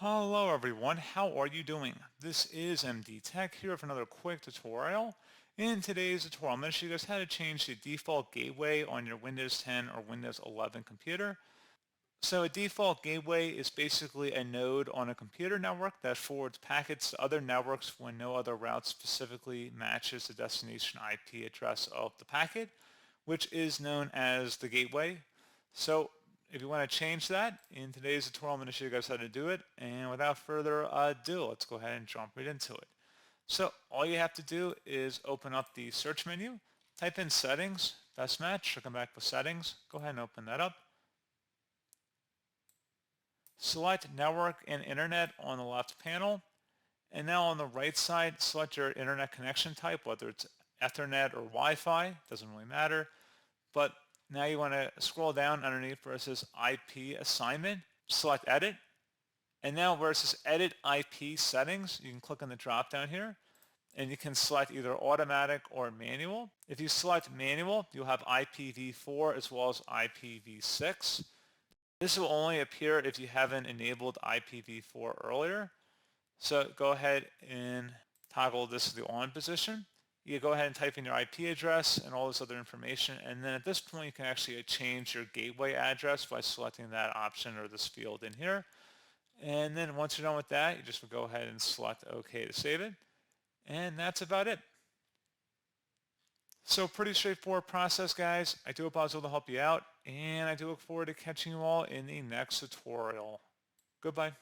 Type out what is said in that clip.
Hello everyone, how are you doing? This is MD Tech here with another quick tutorial. In today's tutorial, I'm going to show you guys how to change the default gateway on your Windows 10 or Windows 11 computer. So a default gateway is basically a node on a computer network that forwards packets to other networks when no other route specifically matches the destination IP address of the packet, which is known as the gateway. So if you want to change that, in today's tutorial I'm going to show you guys how to do it. And without further ado, let's go ahead and jump right into it. So all you have to do is open up the search menu, type in settings, best match, or come back with settings. Go ahead and open that up. Select network and internet on the left panel. And now on the right side, select your internet connection type, whether it's Ethernet or Wi-Fi, doesn't really matter. But now you want to scroll down underneath where it says IP assignment, select edit. And now where it says edit IP settings, you can click on the drop down here and you can select either automatic or manual. If you select manual, you'll have IPv4 as well as IPv6. This will only appear if you haven't enabled IPv4 earlier. So go ahead and toggle this to the on position. You go ahead and type in your IP address and all this other information, and then at this point you can actually change your gateway address by selecting that option or this field in here. And then once you're done with that, you just go ahead and select OK to save it. And that's about it. So pretty straightforward process, guys. I do hope I was able to help you out, and I do look forward to catching you all in the next tutorial. Goodbye.